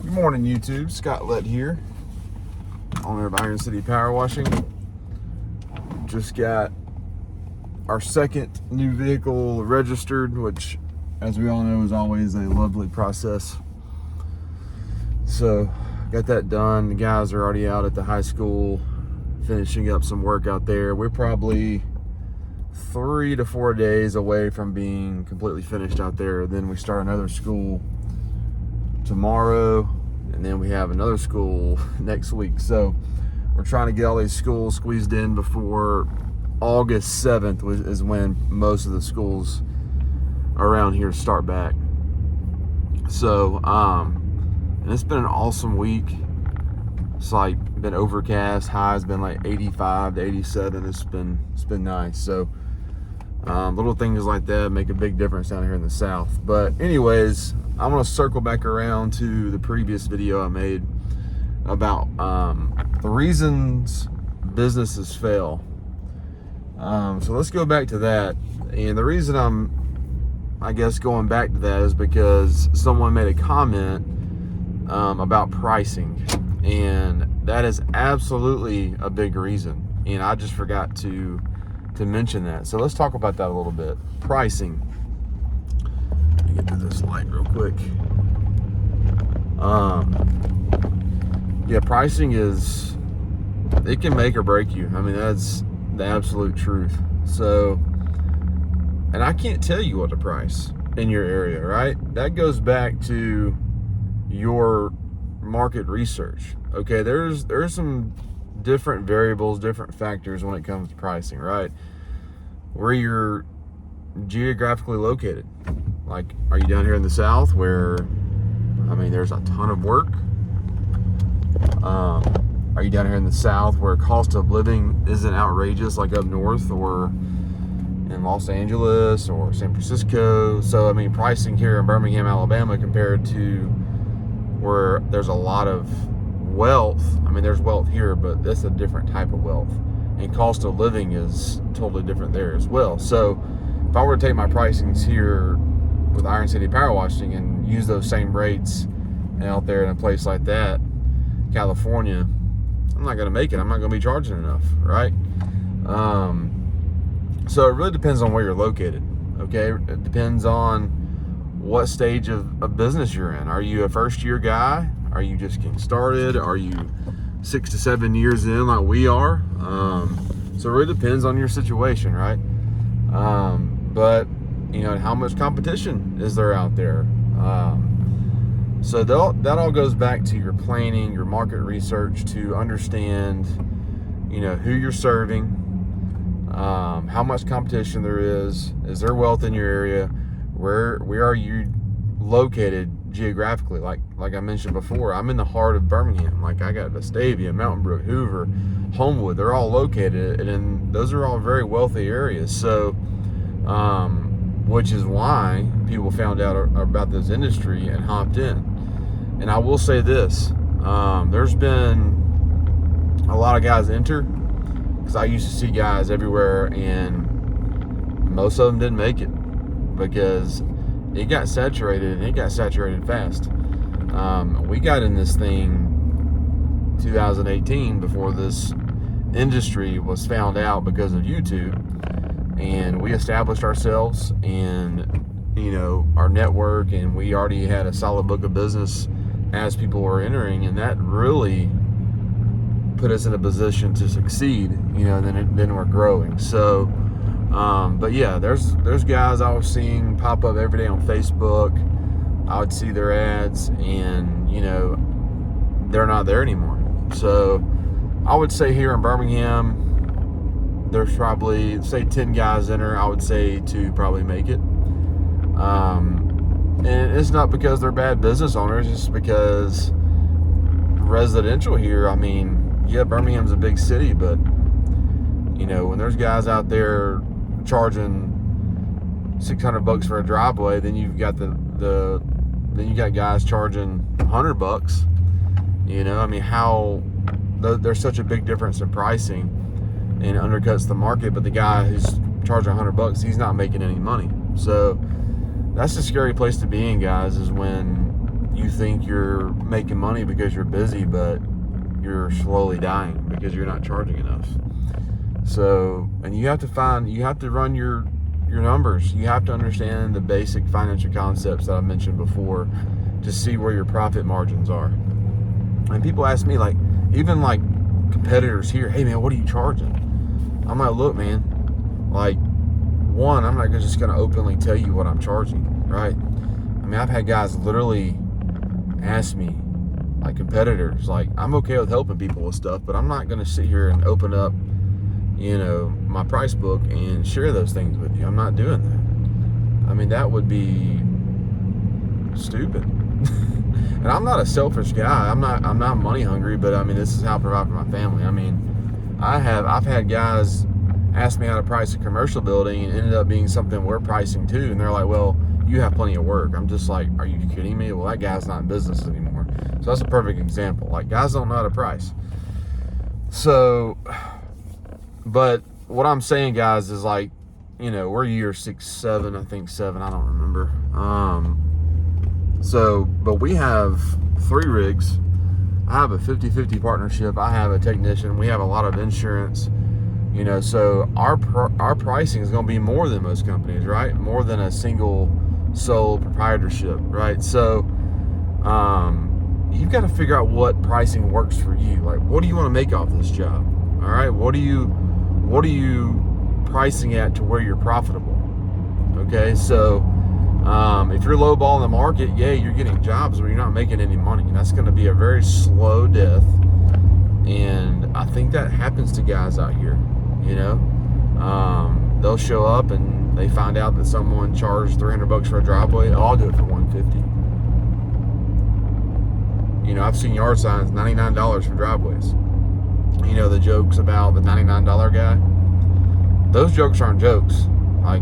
Good morning, YouTube. Scott Lett here, owner of Iron City Power Washing. Just got our second new vehicle registered, which, as we all know, is always a lovely process. So, got that done. The guys are already out at the high school finishing up some work out there. We're probably 3 to 4 days away from being completely finished out there. Then we start another school tomorrow, and then we have another school next week. So we're trying to get all these schools squeezed in before August 7th is when most of the schools around here start back. So and it's been an awesome week. It's like been overcast, high's been like 85 to 87. It's been nice. So little things like that make a big difference down here in the South. But anyways, I'm gonna circle back around to the previous video I made about the reasons businesses fail. So let's go back to that. And the reason I guess going back to that is because someone made a comment about pricing, and that is absolutely a big reason. And I just forgot to mention that. So let's talk about that a little bit. Pricing. Let me get to this light real quick. Yeah, pricing it can make or break you. I mean, that's the absolute truth. So, and I can't tell you what to price in your area, right? That goes back to your market research. Okay, there's some different variables, different factors when it comes to pricing, right? Where you're geographically located. Like, are you down here in the South where, I mean, there's a ton of work? Are you down here in the South where cost of living isn't outrageous like up north or in Los Angeles or San Francisco? So, I mean, pricing here in Birmingham, Alabama compared to where there's a lot of wealth. I mean, there's wealth here, but that's a different type of wealth. And cost of living is totally different there as well. So if I were to take my pricings here with Iron City Power Washing and use those same rates out there in a place like that, California, I'm not going to make it. I'm not going to be charging enough, right? So it really depends on where you're located, okay? It depends on what stage of business you're in. Are you a first-year guy? Are you just getting started? Are you 6 to 7 years in like we are? So it really depends on your situation, right? But, you know, how much competition is there out there? So that all goes back to your planning, your market research to understand, you know, who you're serving, how much competition there is there wealth in your area, where are you located geographically. Like I mentioned before, I'm in the heart of Birmingham. Like, I got Vestavia, Mountain Brook, Hoover, Homewood. They're all located, and those are all very wealthy areas. So, which is why people found out about this industry and hopped in. And I will say this: there's been a lot of guys enter, because I used to see guys everywhere, and most of them didn't make it because it got saturated, and it got saturated fast. We got in this thing 2018 before this industry was found out because of YouTube, and we established ourselves and, you know, our network, and we already had a solid book of business as people were entering, and that really put us in a position to succeed, you know, and then we're growing. So but yeah, there's guys I was seeing pop up every day on Facebook. I would see their ads, and, you know, they're not there anymore. So I would say here in Birmingham, there's probably, say, 10 guys enter. I would say 2 probably make it. And it's not because they're bad business owners, it's because residential here, I mean, yeah, Birmingham's a big city, but, you know, when there's guys out there charging $600 for a driveway, then you've got then you got guys charging $100. You know, I mean, there's such a big difference in pricing, and it undercuts the market. But the guy who's charging $100, he's not making any money. So that's a scary place to be in, guys, is when you think you're making money because you're busy, but you're slowly dying because you're not charging enough. So, and you have to run your numbers. You have to understand the basic financial concepts that I mentioned before to see where your profit margins are. And people ask me, like, even like competitors here, hey man, what are you charging? I'm like, look man, like, one, I'm not just gonna openly tell you what I'm charging, right? I mean, I've had guys literally ask me, like competitors, like, I'm okay with helping people with stuff, but I'm not gonna sit here and open up, my price book and share those things with you. I'm not doing that. I mean, that would be stupid. And I'm not a selfish guy. I'm not money hungry, but I mean, this is how I provide for my family. I mean, I've had guys ask me how to price a commercial building and ended up being something we're pricing too. And they're like, well, you have plenty of work. I'm just like, are you kidding me? Well, that guy's not in business anymore. So that's a perfect example. Like, guys don't know how to price. So, but what I'm saying, guys, is like, we're year 6, 7, I think 7, I don't remember. So, but we have 3 rigs. I have a 50-50 partnership. I have a technician. We have a lot of insurance. So our pricing is going to be more than most companies, right? More than a single sole proprietorship, right? So you've got to figure out what pricing works for you. Like, what do you want to make off this job? All right, what are you pricing at to where you're profitable? Okay, so if you're lowballing the market, yeah, you're getting jobs where you're not making any money, and that's going to be a very slow death. And I think that happens to guys out here. They'll show up and they find out that someone charged $300 for a driveway. Oh, I'll do it for $150. I've seen yard signs $99 for driveways. The jokes about the $99 guy. Those jokes aren't jokes. Like,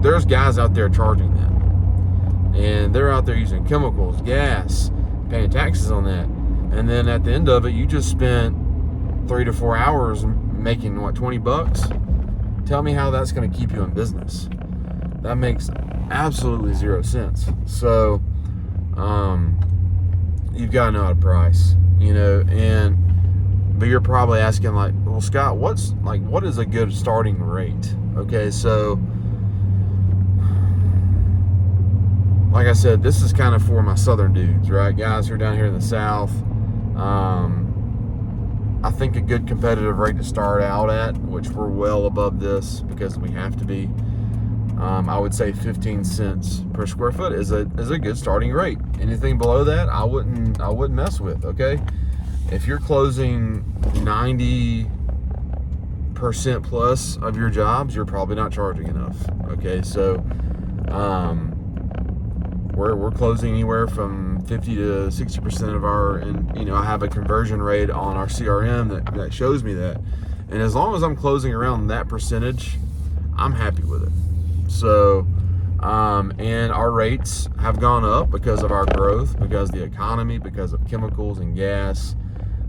there's guys out there charging them, and they're out there using chemicals, gas, paying taxes on that, and then at the end of it, you just spent 3 to 4 hours making what, $20? Tell me how that's going to keep you in business. That makes absolutely zero sense. So you've got to know how to price, but you're probably asking, like, well, Scott, what is a good starting rate? Okay, so like I said, this is kind of for my southern dudes, right? Guys who are down here in the South. I think a good competitive rate to start out at, which we're well above this because we have to be, I would say 15 cents per square foot is a good starting rate. Anything below that, I wouldn't mess with. Okay, if you're closing 90% plus of your jobs, you're probably not charging enough. Okay, so we're closing anywhere from 50 to 60% of our, and I have a conversion rate on our CRM that shows me that. And as long as I'm closing around that percentage, I'm happy with it. So, and our rates have gone up because of our growth, because of the economy, because of chemicals and gas.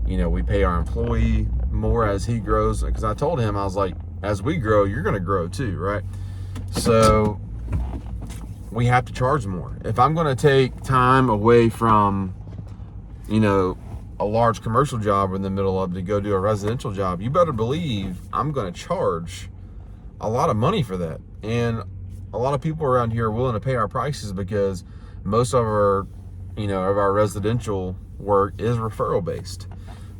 We pay our employee more as he grows. Because I told him, I was like, as we grow, you're going to grow too, right? So we have to charge more. If I'm going to take time away from, a large commercial job we're in the middle of to go do a residential job, you better believe I'm going to charge a lot of money for that. And a lot of people around here are willing to pay our prices because most of our, of our residential work is referral based.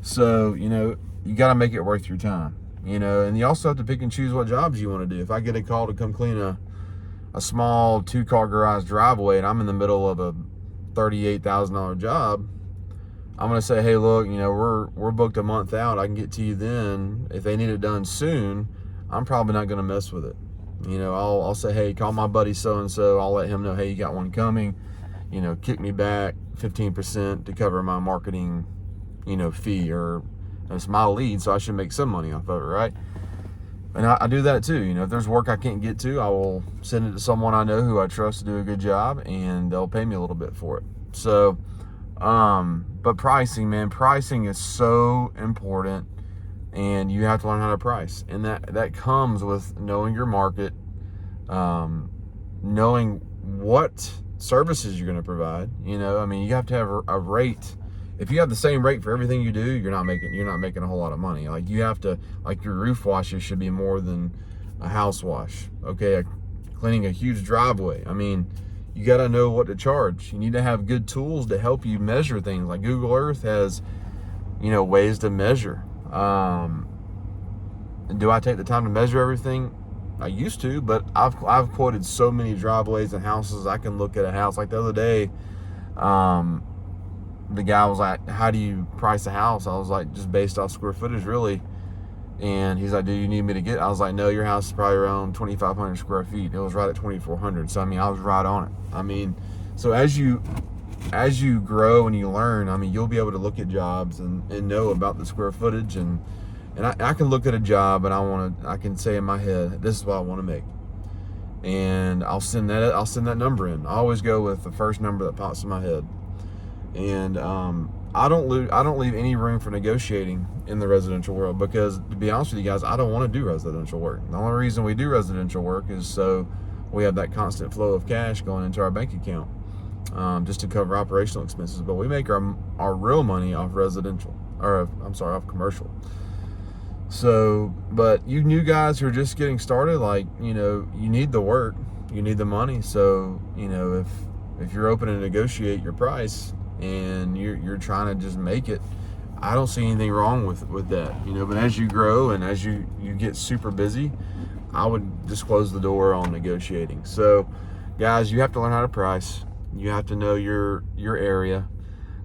So, you got to make it worth your time, and you also have to pick and choose what jobs you want to do. If I get a call to come clean a small 2-car garage driveway and I'm in the middle of a $38,000 job, I'm going to say, hey, look, we're booked a month out. I can get to you then. If they need it done soon, I'm probably not going to mess with it. I'll say, hey, call my buddy so-and-so. I'll let him know, hey, you got one coming. Kick me back 15% to cover my marketing, fee, or it's my lead, so I should make some money off of it, right? And I do that too. If there's work I can't get to, I will send it to someone I know who I trust to do a good job, and they'll pay me a little bit for it. So, but pricing, man, pricing is so important, and you have to learn how to price. And that comes with knowing your market, knowing what services you're going to provide. You know, I mean, you have to have a rate. If you have the same rate for everything you do, you're not making a whole lot of money. Like, you have to, like, your roof washes should be more than a house wash. Okay, cleaning a huge driveway. I mean, you got to know what to charge. You need to have good tools to help you measure things. Like Google Earth has, you know, ways to measure. Do I take the time to measure everything? I used to, but I've quoted so many driveways and houses. I can look at a house. Like the other day, the guy was like, how do you price a house? I was like, just based off square footage, really. And he's like, do you need me to get? I was like, no, your house is probably around 2,500 square feet. It was right at 2,400. So, I mean, I was right on it. I mean, so as you grow and you learn, I mean, you'll be able to look at jobs and know about the square footage. And I can look at a job and I can say in my head, this is what I want to make. And I'll send that number in. I always go with the first number that pops in my head. And I don't leave any room for negotiating in the residential world, because to be honest with you guys, I don't want to do residential work. The only reason we do residential work is so we have that constant flow of cash going into our bank account, just to cover operational expenses. But we make our real money off residential, or I'm sorry, off commercial. So, but you new guys who are just getting started, like, you know, you need the work, you need the money. So, you know, if you're open to negotiate your price and you're trying to just make it, I don't see anything wrong with that, you know. But as you grow and as you get super busy, I would just close the door on negotiating. So, guys, you have to learn how to price. You have to know your area.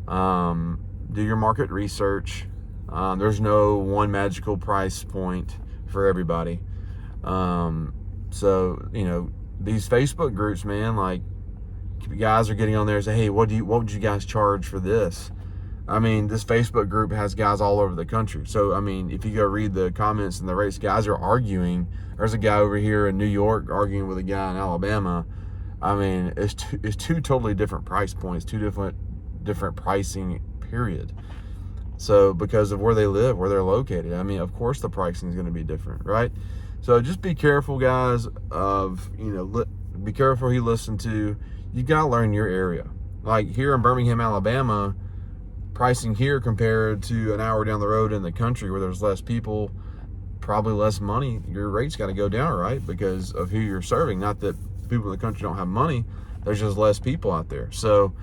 Do your market research. There's no one magical price point for everybody. So, you know, these Facebook groups, man, like, guys are getting on there and say, hey, what would you guys charge for this? I mean, this Facebook group has guys all over the country. So, I mean, if you go read the comments and the rates, guys are arguing. There's a guy over here in New York arguing with a guy in Alabama. I mean, it's two totally different price points, two different pricing, period. So, because of where they live, where they're located, I mean, of course the pricing is going to be different, right? So just be careful, guys, of, you know, be careful who you listen to. You got to learn your area. Like here in Birmingham, Alabama, pricing here compared to an hour down the road in the country where there's less people, probably less money, your rate's got to go down, right? Because of who you're serving. Not that people in the country don't have money, there's just less people out there. So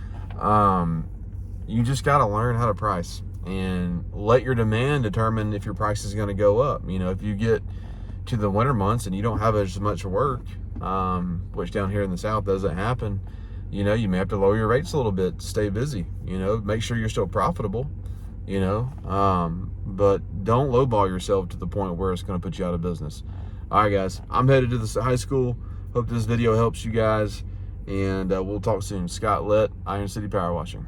you just got to learn how to price and let your demand determine if your price is going to go up. You know, if you get to the winter months and you don't have as much work, which down here in the South doesn't happen, you know, you may have to lower your rates a little bit to stay busy. You know, make sure you're still profitable, you know, but don't lowball yourself to the point where it's going to put you out of business. All right, guys, I'm headed to the high school. Hope this video helps you guys, and we'll talk soon. Scott Lett, Iron City Power Washing.